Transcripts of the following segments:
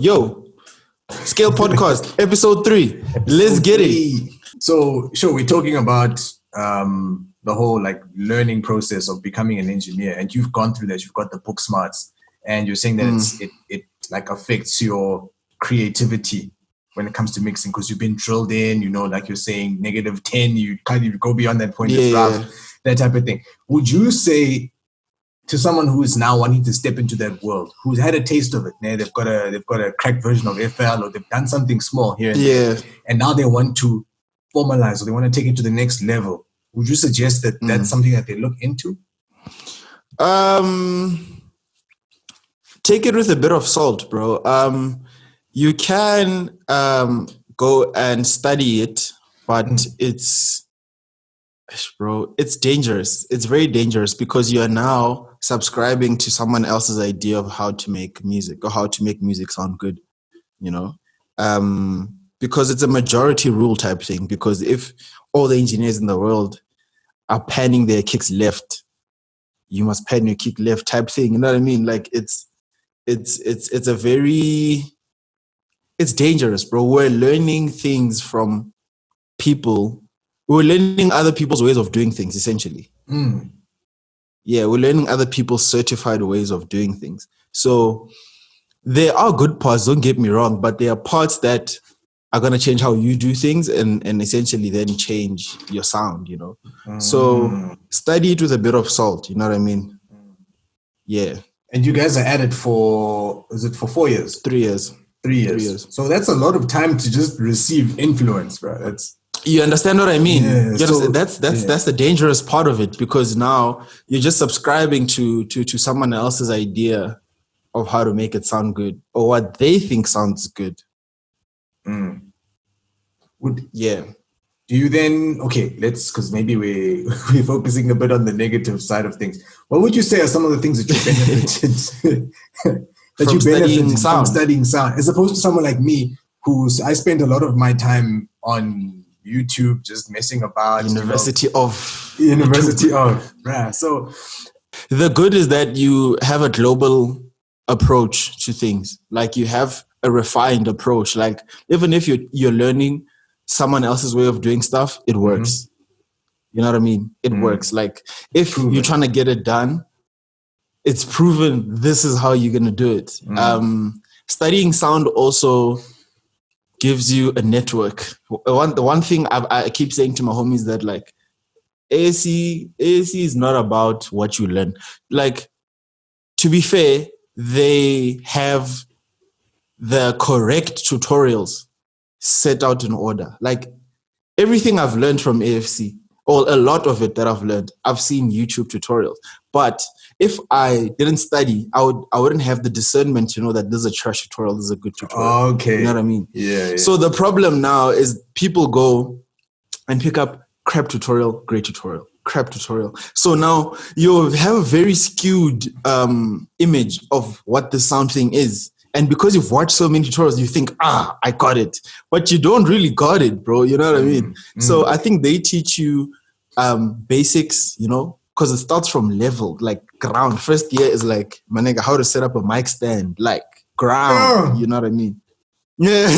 Yo, Scale Podcast, episode 3. Let's get it. So, sure, we're talking about the whole like learning process of becoming an engineer, and you've gone through that. You've got the book smarts, and you're saying that it like affects your creativity when it comes to mixing because you've been drilled in. You know, like you're saying, -10. You can't even go beyond that point. It's rough, that type of thing. Would you say to someone who is now wanting to step into that world, who's had a taste of it, they've got a cracked version of FL, or they've done something small here and there, and now they want to formalize or they want to take it to the next level, would you suggest that that's something that they look into? Take it with a bit of salt, bro. You can go and study it, but it's dangerous. It's very dangerous because you are now subscribing to someone else's idea of how to make music or how to make music sound good, you know? Because it's a majority rule type thing. Because if all the engineers in the world are panning their kicks left, you must pan your kick left type thing. You know what I mean? Like it's dangerous, bro. We're learning things from people. We're learning other people's ways of doing things, essentially. Yeah, we're learning other people's certified ways of doing things. So there are good parts, don't get me wrong, but there are parts that are going to change how you do things and essentially then change your sound, you know. So study it with a bit of salt, you know what I mean? Yeah. And you guys are at it for 4 years? 3 years. 3 years. So that's a lot of time to just receive influence, bro. You understand what I mean? Yeah, that's the dangerous part of it, because now you're just subscribing to someone else's idea of how to make it sound good or what they think sounds good. Do you then, because maybe we're focusing a bit on the negative side of things. What would you say are some of the things that you benefited from studying sound, as opposed to someone like me, I spend a lot of my time on YouTube just messing about. University of. Right. So the good is that you have a global approach to things. Like you have a refined approach. Like even if you're learning someone else's way of doing stuff, it works. You know what I mean? It works. Like if you're trying to get it done, it's proven this is how you're going to do it. Studying sound also gives you a network. The one thing I keep saying to my homies that like ASC is not about what you learn. Like, to be fair, they have the correct tutorials set out in order. Like everything I've learned from AFC, or a lot of it that I've learned, I've seen YouTube tutorials. But if I didn't study, I wouldn't have the discernment to know that this is a trash tutorial, this is a good tutorial. Okay. You know what I mean? Yeah. So the problem now is people go and pick up crap tutorial, great tutorial, crap tutorial. So now you have a very skewed image of what the sound thing is. And because you've watched so many tutorials, you think, I got it. But you don't really got it, bro. You know what I mean? So I think they teach you basics, you know, because it starts from level, like ground. First year is like, my nigga, how to set up a mic stand, like ground. You know what I mean? Yeah.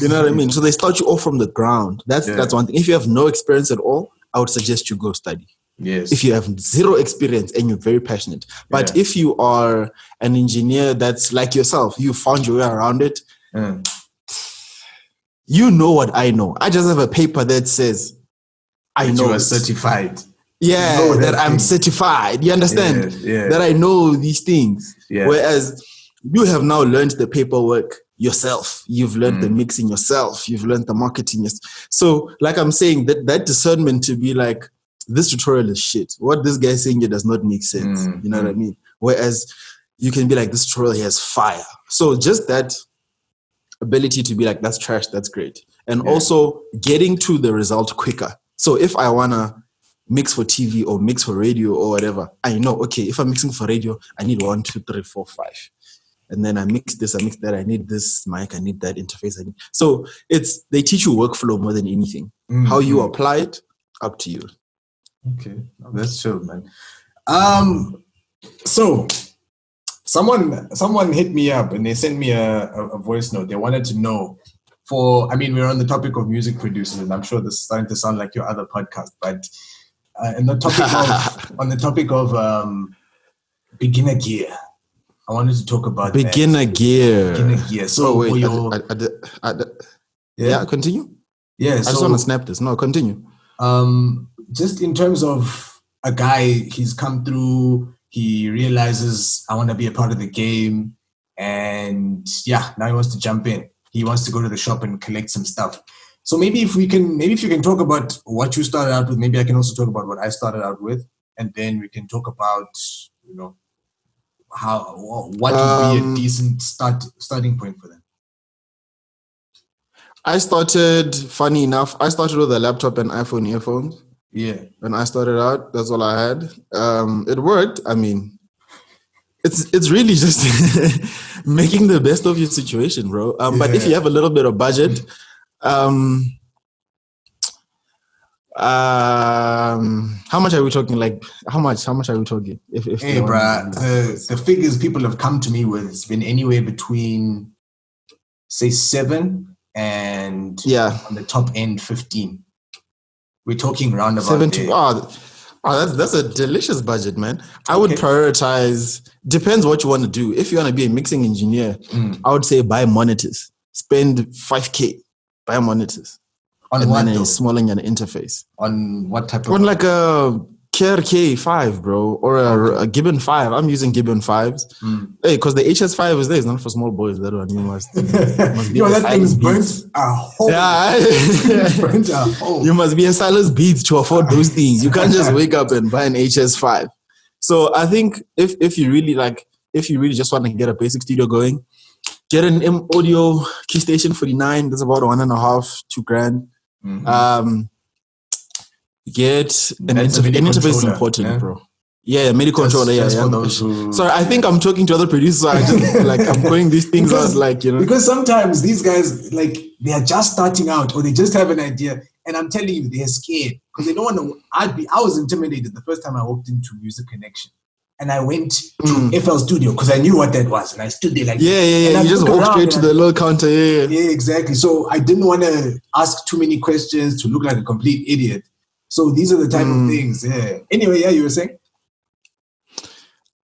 You know what I mean? So they start you off from the ground. That's one thing. If you have no experience at all, I would suggest you go study. Yes. If you have zero experience and you're very passionate. But if you are an engineer that's like yourself, you found your way around it, you know what I know. I just have a paper that says I know you are certified. Yeah, that I'm certified. You understand? Yeah. That I know these things. Yeah. Whereas you have now learned the paperwork yourself. You've learned the mixing yourself. You've learned the marketing. So like I'm saying, that discernment to be like, this tutorial is shit. What this guy is saying here does not make sense. You know what I mean? Whereas you can be like, this tutorial here has fire. So just that ability to be like, that's trash, that's great. And also getting to the result quicker. So if I want to mix for TV or mix for radio or whatever, I know, okay, if I'm mixing for radio, I need 1, 2, 3, 4, 5. And then I mix this, I mix that, I need this mic, I need that interface. So they teach you workflow more than anything. How you apply it, up to you. Okay, that's chill, man. So Someone hit me up and they sent me a voice note. They wanted to know we're on the topic of music producers, and I'm sure this is starting to sound like your other podcast, but on the topic of beginner gear, I wanted to talk about beginner gear. Beginner gear. So wait, yeah, continue. Yeah, I just want to snap this. No, continue. Just in terms of a guy, he's come through. He realizes I want to be a part of the game, and now he wants to jump in. He wants to go to the shop and collect some stuff. So maybe if you can talk about what you started out with, maybe I can also talk about what I started out with, and then we can talk about what would be a decent starting point for them. I started, funny enough, with a laptop and iPhone earphones. Yeah. When I started out, that's all I had. It worked. I mean, it's really just making the best of your situation, bro. But if you have a little bit of budget, how much are we talking? Like, how much are we talking? If hey, bro, the figures people have come to me with has been anywhere between, say, 7 and on the top end 15. We're talking round about 7 to that's a delicious budget, man. I would prioritize. Depends what you want to do. If you want to be a mixing engineer, I would say buy monitors. Spend 5K. Buy monitors. On what? And smaller an interface. On what type of? On like a KRK5, bro, or a Gibbon 5. I'm using Gibbon 5s. Hey, because the HS5 is there. It's not for small boys. That one you must be. That thing's burnt a hole. Yeah, burnt a hole. You must be a Silas Beats to afford those things. You can't just wake up and buy an HS5. So I think if you really just want to get a basic studio going, get an M Audio Key Station 49. That's about $1.5, $2,000. Get an interface is important, bro. Yeah, MIDI controller. Sorry, I think I'm talking to other producers. So I just I'm going these things out, because sometimes these guys they are just starting out or they just have an idea, and I'm telling you they're scared because they don't want to. I was intimidated the first time I walked into Music Connection. And I went to FL Studio because I knew what that was, and I stood there you just walked straight to the little counter. Yeah, exactly. So I didn't want to ask too many questions to look like a complete idiot. So these are the type of things. Yeah. Anyway, you were saying?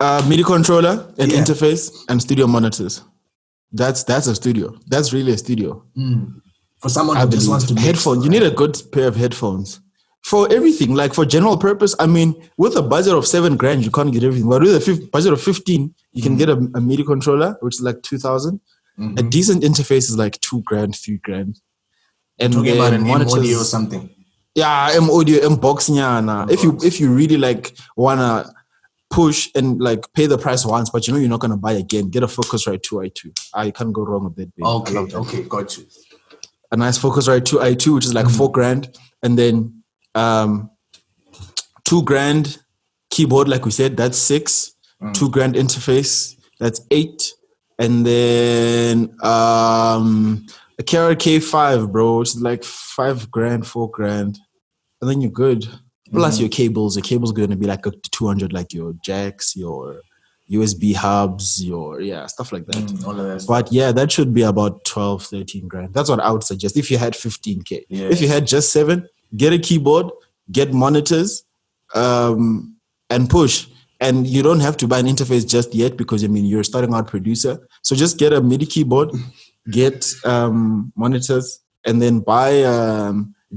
MIDI controller, an interface, and studio monitors. That's a studio. That's really a studio. For someone who just wants to headphones. You need a good pair of headphones. For everything, like for general purpose, I mean, with a budget of $7,000, you can't get everything. But with a budget of 15, you can get a MIDI controller, which is like 2,000. A decent interface is like $2,000, $3,000. And talking about an M Audio or something. Yeah, M Audio, M Box. If you really wanna push and pay the price once, but you're not gonna buy again, get a Focusrite 2i2. You can't go wrong with that. Baby. Okay, got you. A nice Focusrite 2i2, which is like $4,000, and then $2,000 keyboard, like we said, that's $6,000. $2,000 interface, that's $8,000, and then a KRK5, bro, which is like $5,000, $4,000, and then you're good. Plus your cables. Your cable's going to be like up to 200, like your jacks, your USB hubs, your stuff like that. All of that but stuff. That should be about 12, 13 grand. That's what I would suggest if you had 15K. Yeah. If you had just 7, get a keyboard, get monitors, and push. And you don't have to buy an interface just yet because you're starting out producer. So just get a MIDI keyboard, get monitors, and then buy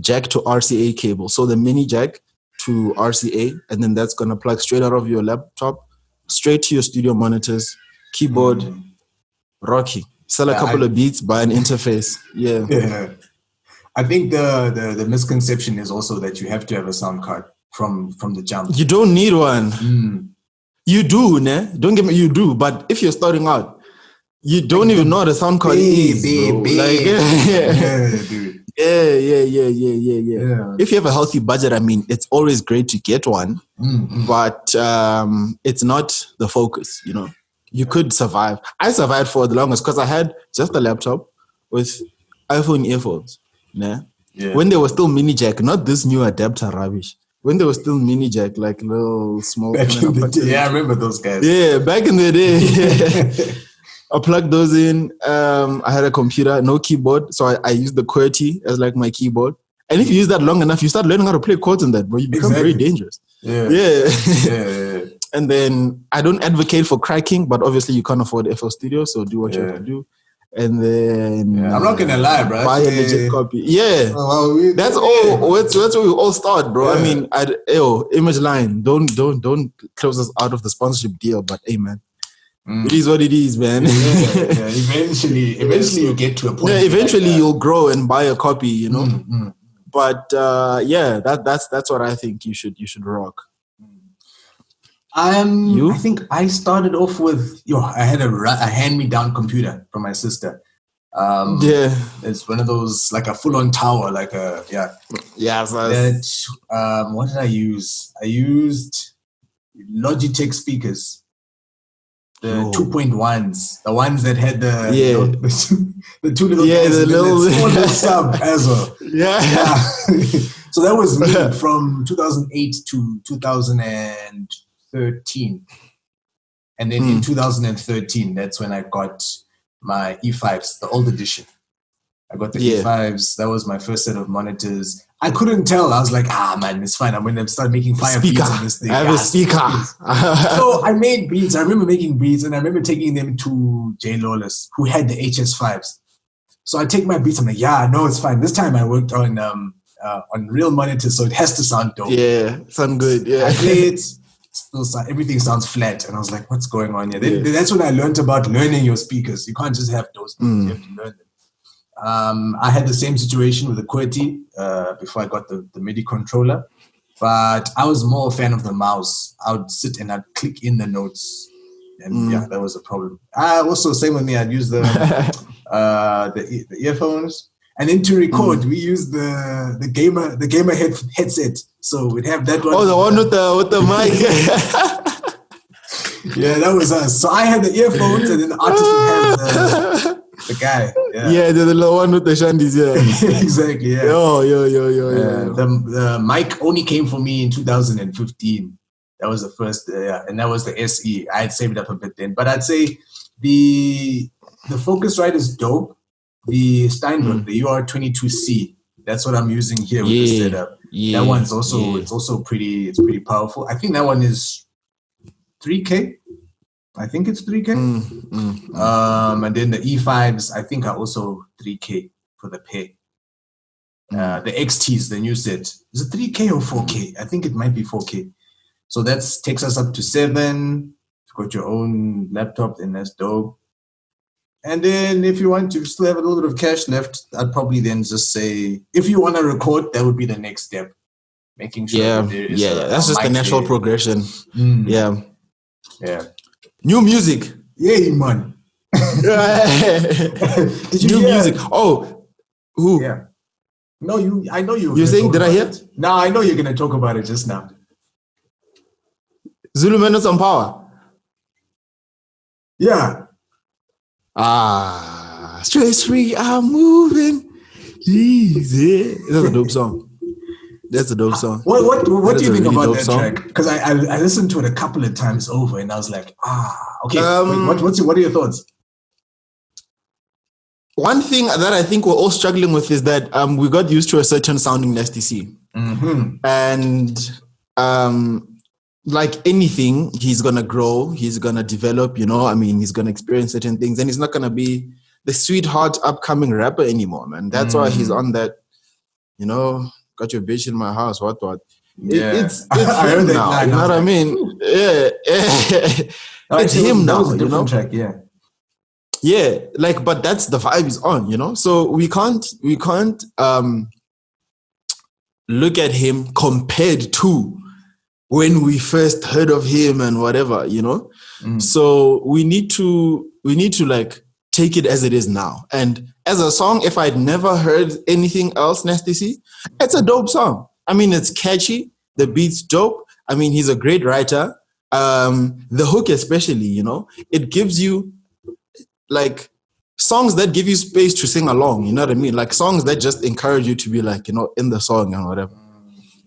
jack to RCA cable. So the mini jack to RCA, and then that's gonna plug straight out of your laptop, straight to your studio monitors, keyboard, Rocky. Sell a couple of beats, buy an interface. Yeah. I think the misconception is also that you have to have a sound card from the jump. You don't need one. You do, ne? Don't get me. You do, but if you're starting out, you don't even know what a sound card is. Dude. Yeah. If you have a healthy budget, it's always great to get one, but it's not the focus. You could survive. I survived for the longest because I had just a laptop with iPhone earphones. Nah? Yeah. When they were still mini jack, not this new adapter rubbish. when there was still mini jack, like little small. Back in the day. Yeah, I remember those guys. Yeah, back in the day. I plugged those in. I had a computer, no keyboard, so I used the QWERTY as like my keyboard. And if you use that long enough, you start learning how to play chords in that, but you become very dangerous. Yeah. And then I don't advocate for cracking, but obviously you can't afford FL Studio, so do what you have to do. And then I'm not gonna lie, bro. Buy a legit copy. Yeah, that's all. That's where we all start, bro. I mean, Image Line, don't close us out of the sponsorship deal, but hey, man. It is what it is, man. Eventually you get to a point. Yeah, eventually you'll grow and buy a copy, you know. But that's what I think you should rock. I think I started off with I had a hand-me-down computer from my sister. It's one of those like a full-on tower, like a what did I use? I used Logitech speakers. The 2.1s, the ones that had the two little the small sub as well. So that was me from 2008 to 2013, and then in 2013, that's when I got my E5s, the old edition. I got the E5s. That was my first set of monitors. I couldn't tell. I was like, man, it's fine. I'm going to start making fire beats on this thing. I have a speaker. So I made beats. I remember making beats, and I remember taking them to Jay Lawless, who had the HS5s. So I take my beats. I'm like, no, it's fine. This time I worked on real monitors, so it has to sound dope. Yeah, sound good. Yeah. I play it. Everything sounds flat, and I was like, what's going on here? That's when I learned about learning your speakers. You can't just have those speakers. You have to learn them. I had the same situation with the QWERTY before I got the MIDI controller, but I was more a fan of the mouse. I would sit and I'd click in the notes, and that was a problem. Also, same with me. I'd use the earphones, and then to record, we used the gamer headset. So we'd have that one. Oh, the one with the mic. Yeah, that was us. So I had the earphones, and then the artist would have the guy. Yeah, the little one with the shandies, exactly, yeah. Yo. The mic only came for me in 2015. That was the first, and that was the SE. I had saved up a bit then. But I'd say the Focusrite is dope. The Steinberg, the UR22C, that's what I'm using here with the setup. That one's also, it's also pretty powerful. I think that one is 3K. I think it's 3K. And then the E5s, I think are also 3K for the pay. The XTs, the new set, is it 3K or 4K? I think it might be 4K. So that takes us up to 7. You've got your own laptop, then that's dope. And then if you want to still have a little bit of cash left, I'd probably then just say, if you want to record, that would be the next step. Making sure that there is that's just the natural progression. Yeah. New music. Yeah, man. Did you New music. Oh, who? Yeah. No, I know you. You're saying, did I hear? No, I know you're going to talk about it just now. Zulu Menace on Power. Yeah. Stress free, I'm moving. Easy. That's a dope song. What do you think about that track? Because I listened to it a couple of times over, and I was like, okay. What are your thoughts? One thing that I think we're all struggling with is that we got used to a certain sounding Nasty C, and like anything, he's gonna grow, he's gonna develop. He's gonna experience certain things, and he's not gonna be the sweetheart upcoming rapper anymore, man. That's why he's on that. Got your bitch in my house. What? Yeah. It's him now. You know what I mean? Yeah. It's him now. That was a different track. Yeah. Yeah. But that's the vibe he's on. So we can't look at him compared to when we first heard of him and whatever. So we need to like take it as it is now. And as a song, if I'd never heard anything else, Nasty C, it's a dope song. I mean, it's catchy. The beat's dope. I mean, he's a great writer. The hook especially, it gives you like songs that give you space to sing along. You know what I mean? Like songs that just encourage you to be like, in the song and whatever.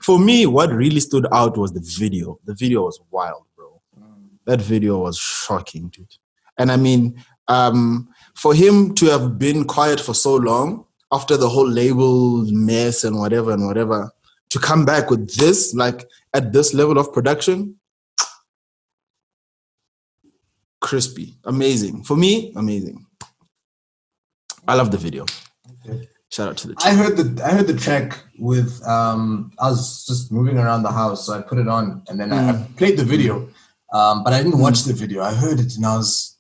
for me, what really stood out was the video. The video was wild, bro. That video was shocking, dude. And I mean, for him to have been quiet for so long after the whole label mess and whatever, to come back with this, like at this level of production, crispy, amazing. For me, amazing. I love the video. Okay. Shout out to the track. I heard the track with I was just moving around the house, so I put it on and then I played the video. But I didn't watch the video. I heard it and I was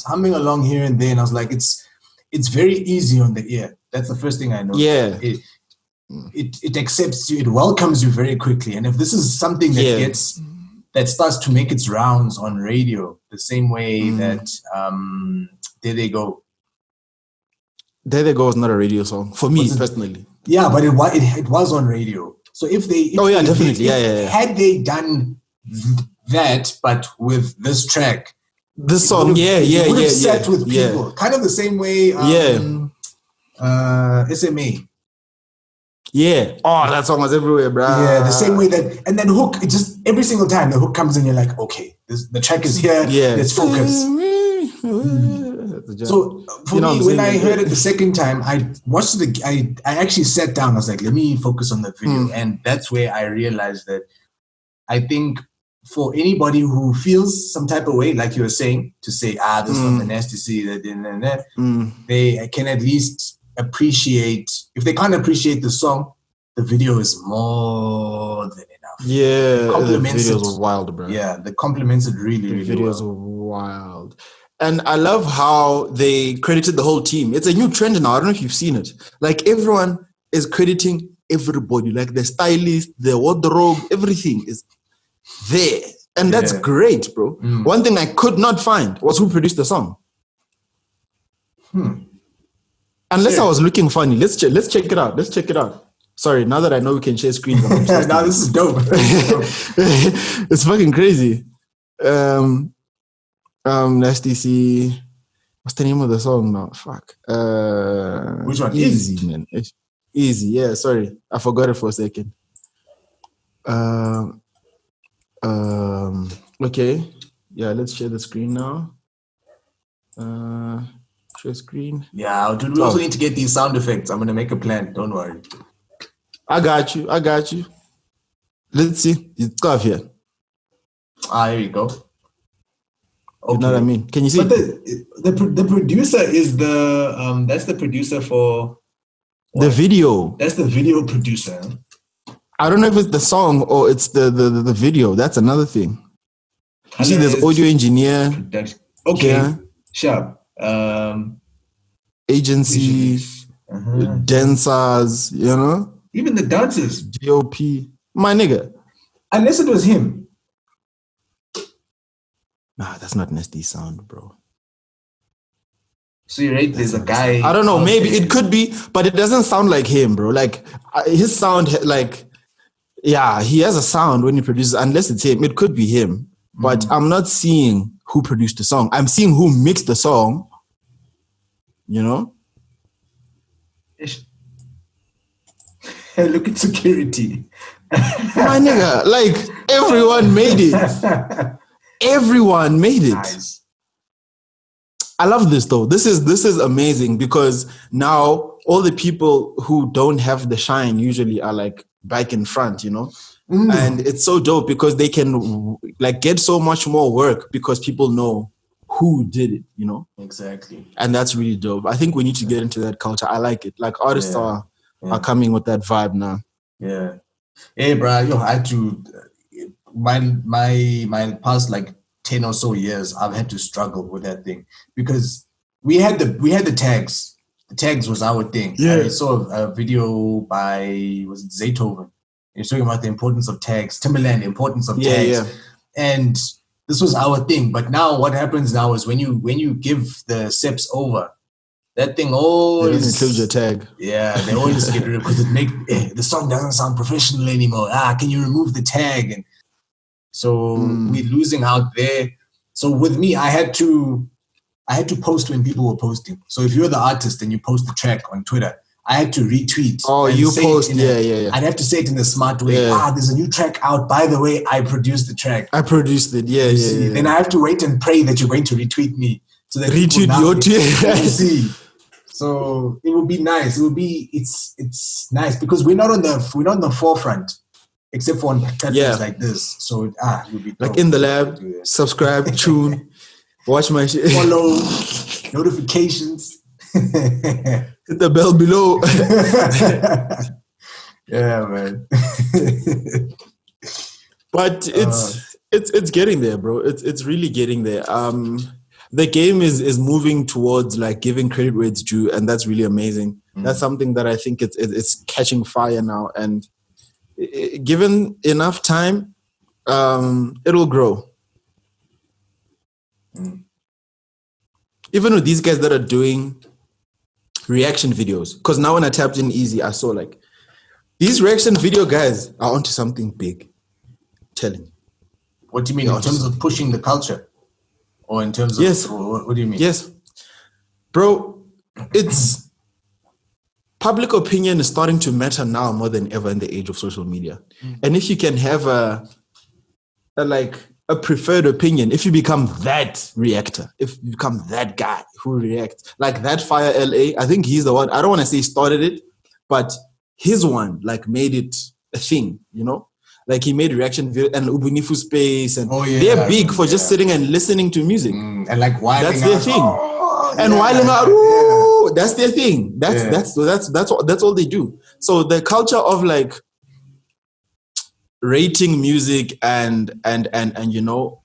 humming along here and there, and I was like, it's very easy on the ear. That's the first thing I know. Yeah. It accepts you, it welcomes you very quickly. And if this is something that starts to make its rounds on radio, the same way that There They Go. There They Go is not a radio song for me personally. Yeah, but it was on radio. So definitely. Had they done that, but with this track, this song, it would have sat with people, kind of the same way. SMA. Yeah. Oh, that song was everywhere, bro. Yeah, the same way that, and then hook. It just every single time the hook comes in, you're like, okay, the track is here. Yeah, let's focus. So for me, when I heard it the second time, I watched it. I actually sat down. I was like, let me focus on the video, and that's where I realized that I think for anybody who feels some type of way, like you were saying, to say, this is not the Nasty C, they can at least appreciate. If they can't appreciate the song, the video is more than enough. Yeah, the videos are wild, bro. Yeah, the compliments it really, really well. The videos are wild. And I love how they credited the whole team. It's a new trend now. I don't know if you've seen it. Like everyone is crediting everybody. Like the stylist, the wardrobe, everything is there. And that's great, bro. One thing I could not find was who produced the song. Unless I was looking funny. Let's check it out. Let's check it out. Sorry, now that I know we can share screens. Now this is dope. It's fucking crazy. Nasty C. What's the name of the song now? Fuck. Which one? Eazy, man. Eazy. Yeah, sorry. I forgot it for a second. Okay. Yeah, let's share the screen now. Share screen. Yeah, dude, we also need to get these sound effects. I'm going to make a plan. Don't worry. I got you. Let's see. It's tough here. Here you go. Okay. You know what I mean? Can you see? But the producer is that's the producer for what? The video. That's the video producer. I don't know if it's the song or it's the video. That's another thing. You see, there's audio engineer. Production. Okay. Sharp. Agency, dancers, you know? Even the dancers. DOP. My nigga. Unless it was him. Nah, that's not Nasty Sound, bro. So you're right, there's a guy. I don't know, maybe it could be, but it doesn't sound like him, bro. Like, his sound, like, yeah, he has a sound when he produces, unless it's him. It could be him, but I'm not seeing who produced the song. I'm seeing who mixed the song, you know? Look at security. My nigga, like, everyone made it. Everyone made it. Nice. I love this though. This is amazing because now all the people who don't have the shine usually are like back in front, you know? And it's so dope because they can like get so much more work because people know who did it, you know? Exactly. And that's really dope. I think we need to get into that culture. I like it. Like artists are coming with that vibe now. Yeah. Hey, bro, I had to... My past like 10 or so years, I've had to struggle with that thing because we had the tags. The tags was our thing. Yeah. I saw a video by Zaytoven. He was talking about the importance of tags. Timberland, the importance of tags. Yeah. And this was our thing. But now what happens now is when you give the SEPs over, that thing always includes your tag. Yeah, they always get rid of because the song doesn't sound professional anymore. Can you remove the tag? And so we're losing out there. So with me, I had to post when people were posting. So if you're the artist and you post the track on Twitter, I had to retweet. Oh, you post, yeah. I'd have to say it in a smart way. Yeah. There's a new track out. By the way, I produced the track. I produced it, yeah. Then I have to wait and pray that you're going to retweet me. So that retweet your tweet. See. So it will be nice. It's nice because we're not on the forefront, except for on platforms like this. So it will be dope. Like in the lab, subscribe, tune, watch my shit. Follow, notifications. Hit the bell below. Yeah, man. But it's getting there, bro. It's really getting there. The game is moving towards like giving credit where it's due, and that's really amazing. That's something that I think it's catching fire now, and given enough time, it'll grow. Even with these guys that are doing reaction videos, because now when I tapped in Eazy, I saw like these reaction video guys are onto something big. I'm telling you. What do you mean in terms of pushing the culture? Or in terms of, what do you mean? Yes. Bro, it's public opinion is starting to matter now more than ever in the age of social media. And if you can have a preferred opinion, if you become that reactor, if you become that guy who reacts, like that Fire LA, I think he's the one, I don't want to say started it, but his one like made it a thing, you know? Like he made reaction video and Ubunifu Space, and they're big for just sitting and listening to music. And like whiling that's their thing. Whiling out, that's their thing. That's all they do. So the culture of like rating music and you know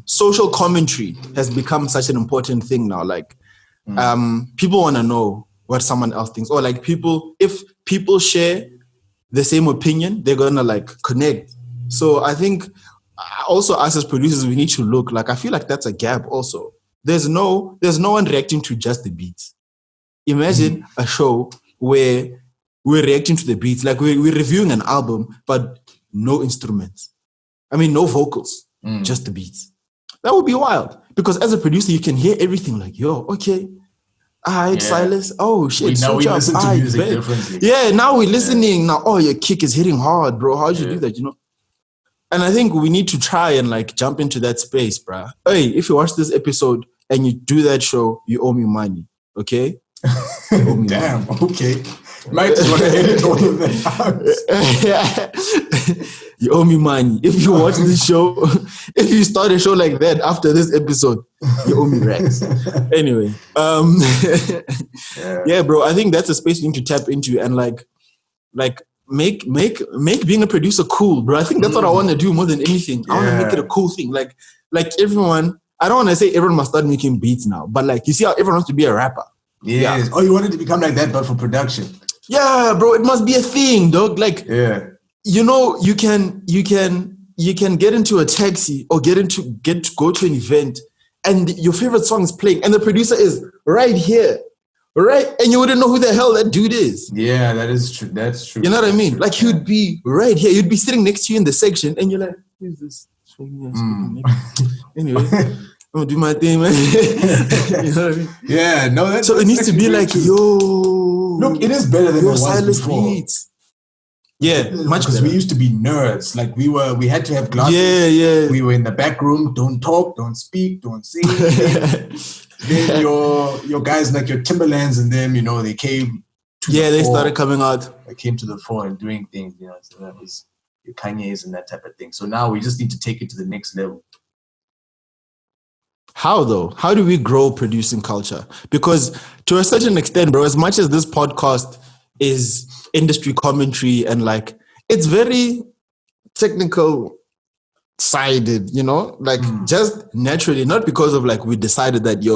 social commentary has become such an important thing now. Like people want to know what someone else thinks, or like if people share the same opinion, they're gonna like connect. So I think also us as producers, we need to look like, I feel like that's a gap also. There's no one reacting to just the beats. Imagine a show where we're reacting to the beats, like we're reviewing an album, but no instruments. I mean, no vocals, just the beats. That would be wild, because as a producer, you can hear everything like, yo, okay. Silas. Oh shit! Now we listen to music differently. Yeah, now we're listening. Now, your kick is hitting hard, bro. How'd you do that? You know. And I think we need to try and like jump into that space, bro. Hey, if you watch this episode and you do that show, you owe me money. Okay? Damn. Money. Okay. Might just want to edit all of that. You owe me money. If you watch this show, if you start a show like that after this episode, you owe me racks. Anyway, yeah, bro. I think that's a space you need to tap into and like make being a producer cool, bro. I think that's what I want to do more than anything. I want to make it a cool thing. Like everyone. I don't want to say everyone must start making beats now, but like you see how everyone wants to be a rapper. Yes. Yeah. Oh, you wanted to become like that, but for production. Yeah, bro. It must be a thing, dog. Like, you know, you can get into a taxi or go to an event, and your favorite song is playing, and the producer is right here, right, and you wouldn't know who the hell that dude is. Yeah, that is true. That's true. You know what I mean? Like he'd be right here. You'd be sitting next to you in the section, and you're like, "Who's this?" Anyway, I'm gonna do my thing, man. You know what I mean? Yeah, no. That's, so it needs to be like, true. Yo, look, it is better than your Silas beats. Yeah, much better. Because we used to be nerds. Like we had to have glasses. Yeah. We were in the back room. Don't talk. Don't speak. Don't sing. Then your guys like your Timberlands and them, you know, they came. They started coming out. They came to the fore and doing things, you know. So that was your Kanye's and that type of thing. So now we just need to take it to the next level. How though? How do we grow producing culture? Because to a certain extent, bro, as much as this podcast is industry commentary and like it's very technical sided, you know, like just naturally, not because of like we decided that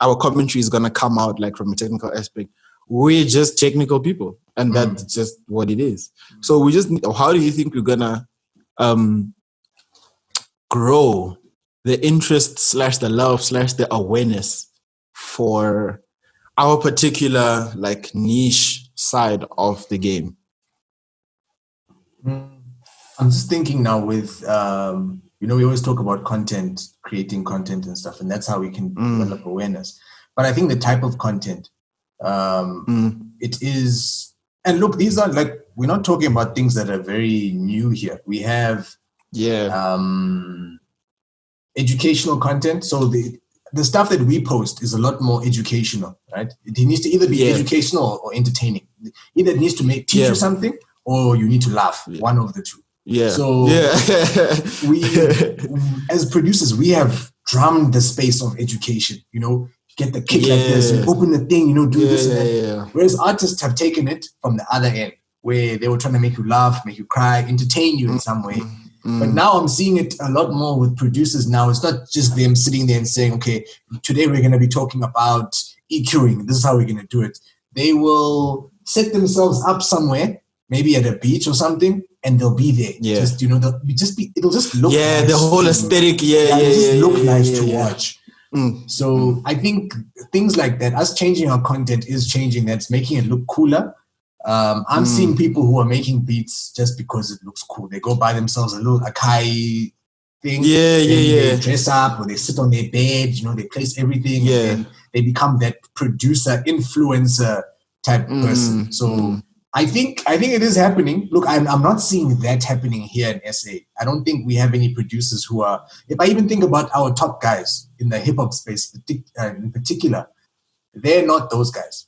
our commentary is gonna come out like from a technical aspect. We're just technical people, and that's just what it is. So we just how do you think we're gonna grow the interest / the love / the awareness for our particular like niche side of the game? I'm just thinking now with, we always talk about content, creating content and stuff, and that's how we can develop awareness. But I think the type of content, It is, and look, these are like, we're not talking about things that are very new here. We have educational content. So the stuff that we post is a lot more educational, right? It needs to either be educational or entertaining. Either it needs to teach you something, or you need to laugh. One of the two. Yeah. So we, as producers, we have drummed the space of education. You know, get the kick like this, you open the thing, you know, do this and that. Whereas artists have taken it from the other end, where they were trying to make you laugh, make you cry, entertain you in some way. But now I'm seeing it a lot more with producers now. It's not just them sitting there and saying, okay, today we're going to be talking about EQing. This is how we're going to do it. They will set themselves up somewhere, maybe at a beach or something, and they'll be there. Yeah. Just, you know, it'll just look nice. The whole aesthetic. It'll just look nice to watch. So I think things like that, us changing our content is changing. That's making it look cooler. I'm seeing people who are making beats just because it looks cool. They go buy themselves a little Akai thing. They dress up, or they sit on their bed. You know, they place everything. And they become that producer, influencer type person. So I think it is happening. Look, I'm not seeing that happening here in SA. I don't think we have any producers who are. If I even think about our top guys in the hip hop space, in particular, they're not those guys.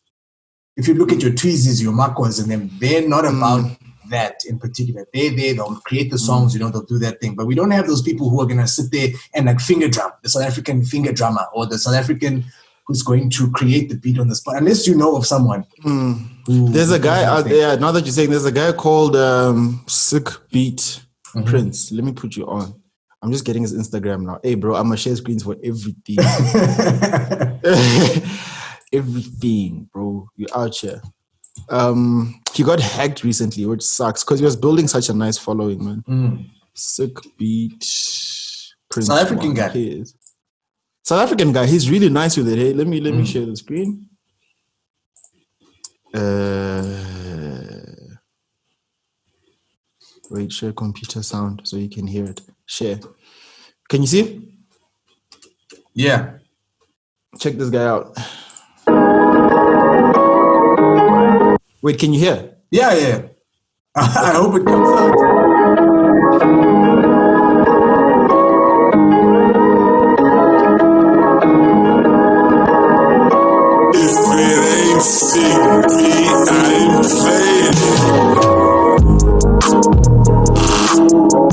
If you look at your Tweezys, your Makwas, and them, they're not about that in particular. They're there, they'll create the songs, you know, they'll do that thing. But we don't have those people who are going to sit there and like finger drum, the South African finger drummer, or the South African who's going to create the beat on the spot, unless you know of someone. There's a guy out there, now that you're saying, there's a guy called Sick Beat Prince. Let me put you on. I'm just getting his Instagram now. Hey, bro, I'm going to share screens for everything. Everything, bro. You're out here. He got hacked recently, which sucks because he was building such a nice following, man. Sick Beat Prince. South African guy. South African guy. He's really nice with it. Hey, let me share the screen. Wait, share computer sound so you can hear it. Share. Can you see? Yeah. Check this guy out. Wait, can you hear? Yeah. I hope it comes out. If it ain't sick, I ain't playing.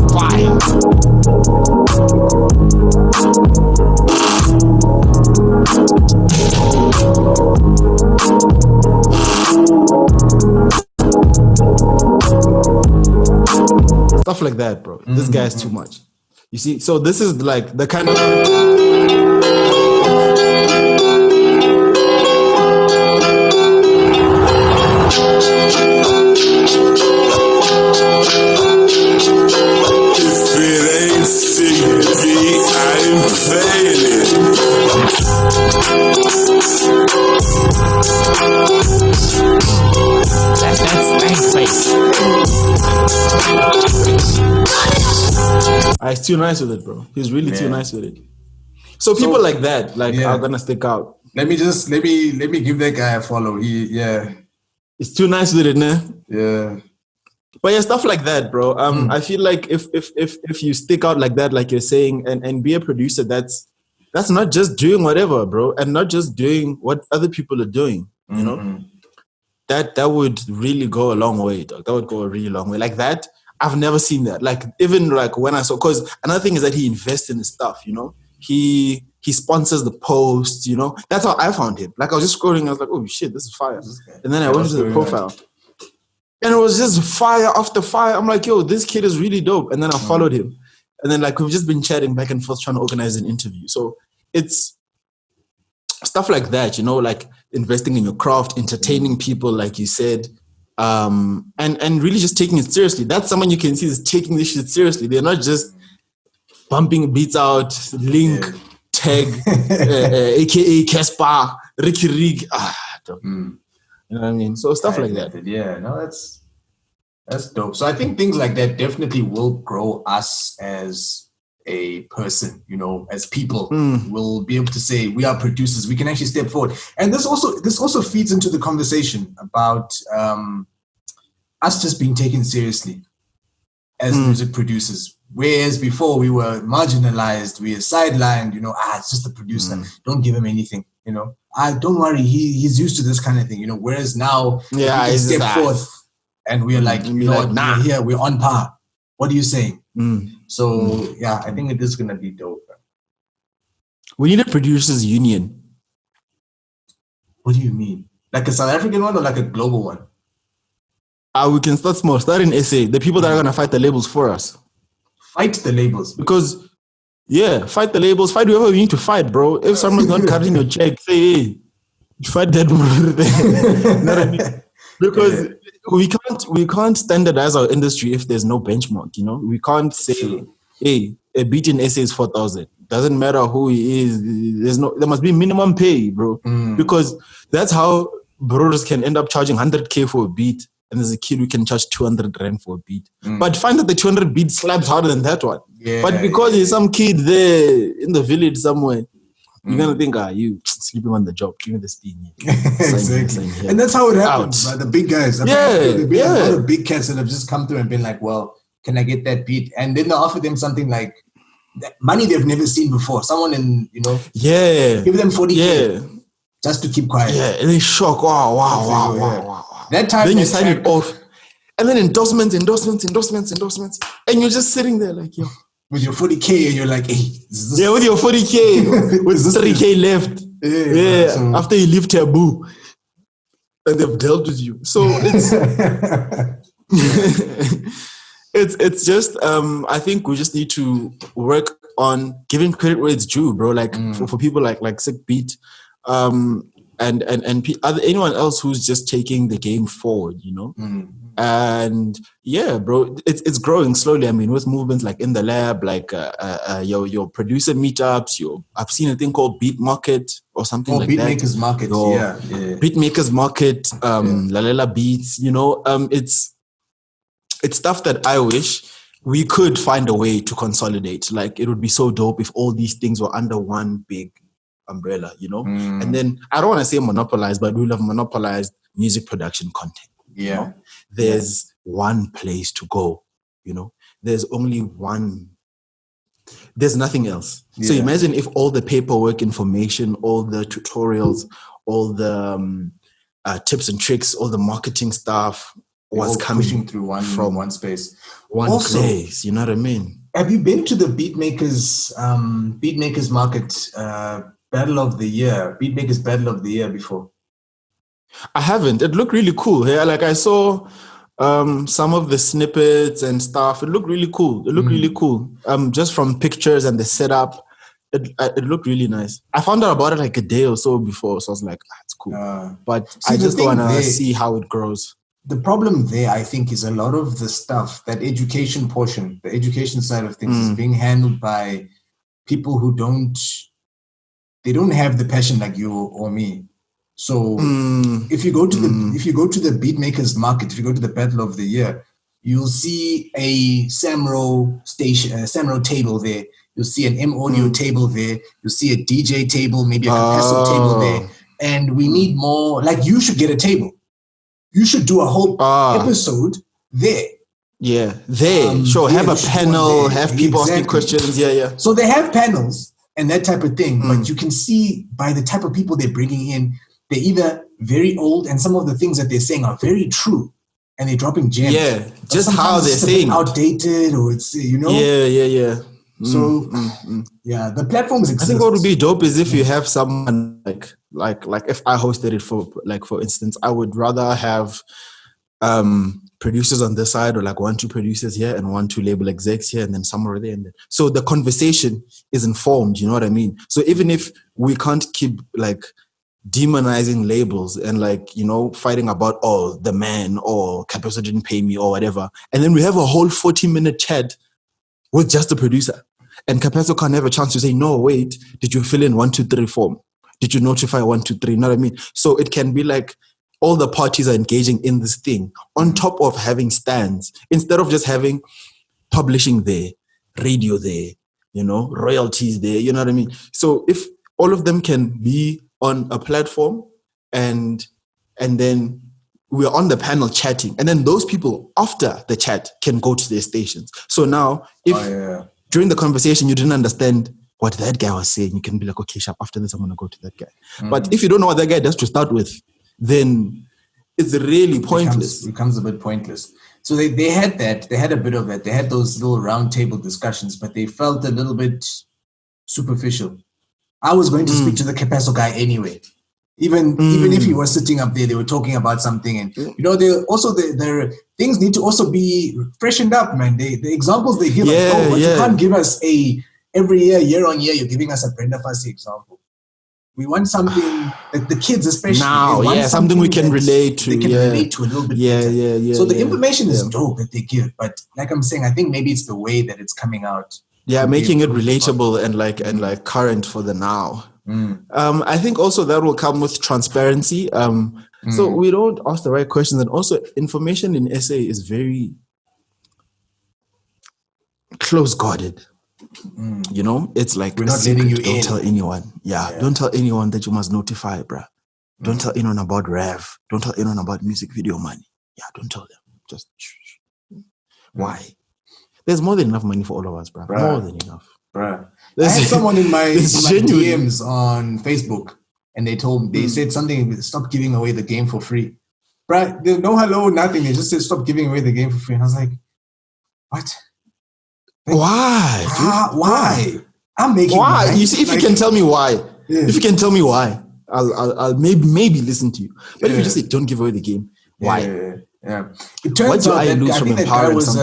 Fire. Stuff like that, bro. This guy's too much. You see? So this is like the kind of... If it ain't sick, I ain't playing That's stank face. He's too nice with it, bro. He's really too nice with it. So people like that, are gonna stick out. Let me give that guy a follow. It's too nice with it, nah? Yeah. But yeah, stuff like that, bro. I feel like if you stick out like that, like you're saying, and be a producer, that's not just doing whatever, bro, and not just doing what other people are doing. You know, that would really go a long way, dog. That would go a really long way. Like that, I've never seen that. Like even like when I saw, because another thing is that he invests in his stuff. You know, he sponsors the posts. You know, that's how I found him. Like I was just scrolling, I was like, oh shit, this is fire. And then I went to the profile. And it was just fire after fire. I'm like, yo, this kid is really dope. And then I followed him. And then like we've just been chatting back and forth trying to organize an interview. So it's stuff like that, you know, like investing in your craft, entertaining people, like you said, and really just taking it seriously. That's someone you can see is taking this shit seriously. They're not just bumping beats out, Link, Tag, aka Casper, Ricky Rig. You know what I mean? So stuff like that. Yeah, no, that's dope. So I think things like that definitely will grow us as a person, as people, will be able to say we are producers. We can actually step forward, and this also feeds into the conversation about us just being taken seriously as music producers. Whereas before we were marginalized, we were sidelined. It's just a producer. Don't give him anything. Don't worry, he's used to this kind of thing. Whereas now, we can step forth, and we're like, what? Nah. We're here. We're on par. What are you saying? So yeah, I think it is gonna be dope. We need a producers union. What do you mean? Like a South African one or like a global one? We can start small. Start in SA. The people that are gonna fight the labels for us. Fight the labels. Because fight the labels. Fight whoever you need to fight, bro. If someone's not cutting your check, say, hey, fight that. You know what I mean? Because we can't standardize our industry if there's no benchmark. We can't say, hey, a beat in SA is 4,000. Doesn't matter who he is. There must be minimum pay, bro. Because that's how brothers can end up charging 100K for a beat, and there's a kid who can charge 200 rand for a beat. But find that the 200 beat slaps harder than that one. But because there's some kid there in the village somewhere, you're gonna think, you sleeping on the job, give me the steam. Exactly. And that's how it happens by the big guys. There've been a lot of big cats that have just come through and been like, well, can I get that beat? And then they offer them something like money they've never seen before. Someone give them 40K just to keep quiet. Yeah, and they shock. Wow. That time then you sign it off. And then endorsements. And you're just sitting there like, yo. With your 40K, and you're like, hey. With your 40K. With 3K left. Yeah. So, after you leave Taboo. And they've dealt with you. So it's... it's just, I think we just need to work on giving credit where it's due, bro. Like for people like Sick Beat, and anyone else who's just taking the game forward, And yeah, bro, it's growing slowly. I mean, with movements like In the Lab, like your producer meetups, I've seen a thing called Beat Market or something like that. Beatmakers Market, Beatmakers Market, Lalela Beats, it's stuff that I wish we could find a way to consolidate. Like, it would be so dope if all these things were under one big umbrella, And then, I don't want to say monopolized, but we'll have monopolized music production content. Yeah. There's one place to go, There's only one. There's nothing else. Yeah. So imagine if all the paperwork information, all the tutorials, all the tips and tricks, all the marketing stuff was coming through one space, one place. You know what I mean? Have you been to the Beatmakers Market Battle of the Year, Beatmakers Battle of the Year before? I haven't. It looked really cool. Yeah, like I saw some of the snippets and stuff. It looked really cool. Just from pictures and the setup, it looked really nice. I found out about it like a day or so before, so I was like, it's cool. But I just want to see how it grows. The problem there, I think, is a lot of the stuff, that education portion, the education side of things, is being handled by people who don't have the passion like you or me. So if you go to the Beatmakers Market, if you go to the Battle of the Year, you'll see a Samro table there. You'll see an M Audio table there. You'll see a DJ table, maybe a Capasso table there. And we need more. Like, you should get a table. You should do a whole episode there. Yeah, have a panel, have people asking questions. Yeah. So they have panels and that type of thing, but you can see by the type of people they're bringing in, they're either very old, and some of the things that they're saying are very true, and they're dropping gems. Yeah, just how they're saying outdated, or it's Yeah. So the platforms exist. I think what would be dope is if you have someone like if I hosted it for instance, I would rather have producers on this side, or like 1-2 producers here and 1-2 label execs here, and then somewhere there. So the conversation is informed. You know what I mean? So even if we can't keep like demonizing labels and fighting about the man or Capasso didn't pay me or whatever, and then we have a whole 40-minute chat with just the producer, and Capasso can't have a chance to say, no, wait, did you fill in 1, 2, 3 form? Did you notify 1, 2, 3? You know what I mean? So it can be like all the parties are engaging in this thing on top of having stands, instead of just having publishing there, radio there, royalties there, you know what I mean? So if all of them can be on a platform and then we're on the panel chatting, and then those people after the chat can go to their stations. So now if during the conversation you didn't understand what that guy was saying, you can be like, okay, sharp, after this I'm going to go to that guy. But if you don't know what that guy does to start with, then it's really pointless. It becomes a bit pointless. So they had that. They had a bit of that. They had those little round table discussions, but they felt a little bit superficial. I was going to speak to the Capasso guy anyway. Even if he was sitting up there, they were talking about something. And, their things need to also be freshened up, man. The examples they give us, but you can't give us every year on year, you're giving us a Brenda Fassie example. We want something like the kids, especially now, something we can relate to. They can relate to a little bit. Yeah. So the information is dope that they give, but like I'm saying, I think maybe it's the way that it's coming out. Yeah, making it relatable and like current for the now. I think also that will come with transparency. So we don't ask the right questions, and also information in SA is very close-guarded. It's like we're not letting you in. Don't tell anyone. Don't tell anyone that you must notify, bruh. Don't tell anyone about Rev. Don't tell anyone about music video money. Don't tell them. Just why? There's more than enough money for all of us, bruh. More than enough. Bruh. I had someone in my DMs on Facebook, and they said something, stop giving away the game for free. Bruh, there's no hello, nothing. They just said stop giving away the game for free. And I was like, what? Why? Why? I'm making why? You see, if you can tell me why, I'll maybe listen to you. But if you just say don't give away the game, why? Yeah. It turns out that I think that guy was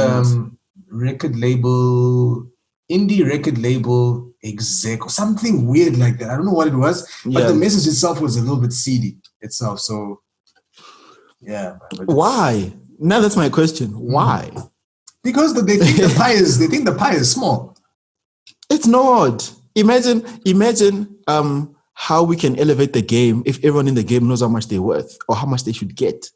indie record label exec or something weird like that. I don't know what it was, but the message itself was a little bit seedy itself. So why? Now that's my question. Why? Because they think the pie is small. It's not. Imagine how we can elevate the game if everyone in the game knows how much they're worth or how much they should get.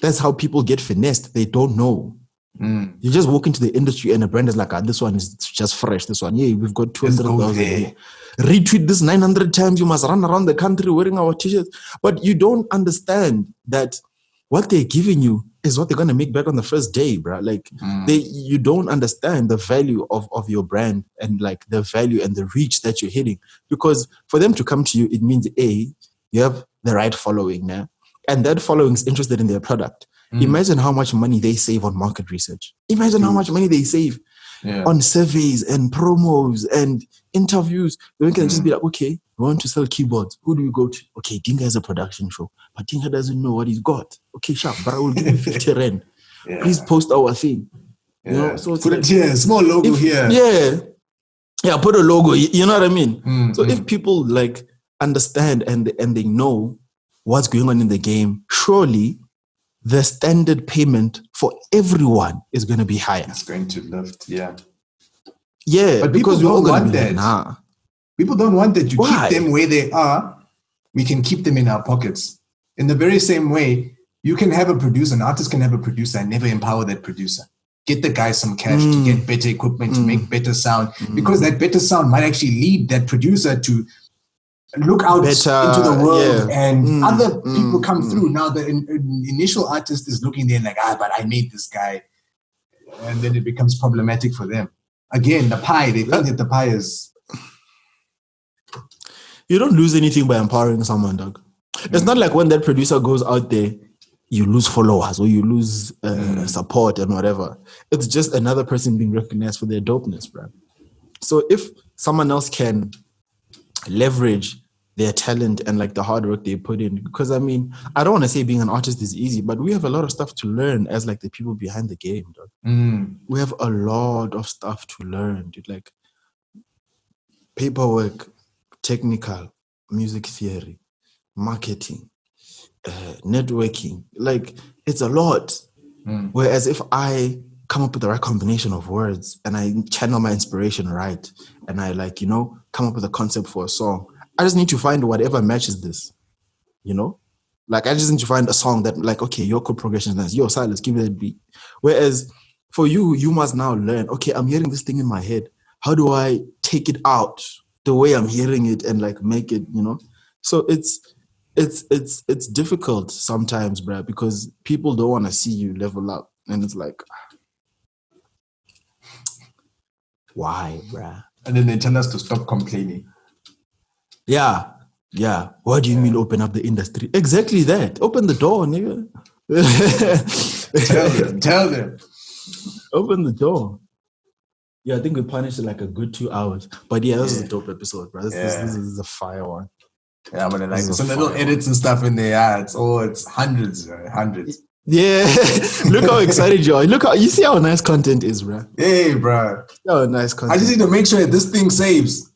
That's how people get finessed. They don't know. You just walk into the industry and a brand is like, this one is just fresh. This one, we've got 200,000. Retweet this 900 times. You must run around the country wearing our t-shirts. But you don't understand that what they're giving you is what they're going to make back on the first day, bro. Like you don't understand the value of your brand and like the value and the reach that you're hitting. Because for them to come to you, it means you have the right following now. And that following is interested in their product. Imagine how much money they save on market research. Imagine how much money they save on surveys and promos and interviews. They can just be like, okay, we want to sell keyboards. Who do we go to? Okay, Dinga has a production show, but Dinga doesn't know what he's got. Okay, sharp, but I will give you 50 rand. Please post our thing. So it's put it here, small logo here. Yeah, put a logo. You know what I mean? So if people like understand and they know what's going on in the game, surely the standard payment for everyone is going to be higher. It's going to lift, Yeah, but because we're all going to be that. Nah. People don't want that. You keep them where they are. We can keep them in our pockets. In the very same way, you can have a producer, an artist can have a producer and never empower that producer. Get the guy some cash to get better equipment, to make better sound, because that better sound might actually lead that producer to look out into the world and other people come through. Now the initial artist is looking there like, but I made this guy. And then it becomes problematic for them. Again, the pie, they think that the pie is... You don't lose anything by empowering someone, dog. It's not like when that producer goes out there, you lose followers or you lose support and whatever. It's just another person being recognized for their dopeness, bro. So if someone else can leverage their talent and like the hard work they put in, because I mean, I don't want to say being an artist is easy, but we have a lot of stuff to learn as like the people behind the game, dog. We have a lot of stuff to learn, dude. Like paperwork, technical, music theory, marketing, networking. Like it's a lot. Whereas if I come up with the right combination of words and I channel my inspiration right, and I like, come up with a concept for a song, I just need to find whatever matches this, Like I just need to find a song that like, okay, your chord progression is nice. Yo, Silas, give me that beat. Whereas for you, you must now learn, okay, I'm hearing this thing in my head. how do I take it out the way I'm hearing it and like make it, So it's difficult sometimes, bruh, because people don't want to see you level up, and it's like, why, bruh? And then they tell us to stop complaining. Yeah. What do you mean open up the industry? Exactly that. Open the door, nigga. Tell them. Open the door. Yeah, I think we punished it like a good 2 hours. But yeah, this is a dope episode, bro. This is a fire one. Yeah, I'm gonna like some little edits and stuff in there. Yeah, it's hundreds, bro. Hundreds. Yeah. Look how excited you are. You see how nice content is, bro. Hey, bro. Oh, nice content. I just need to make sure this thing saves.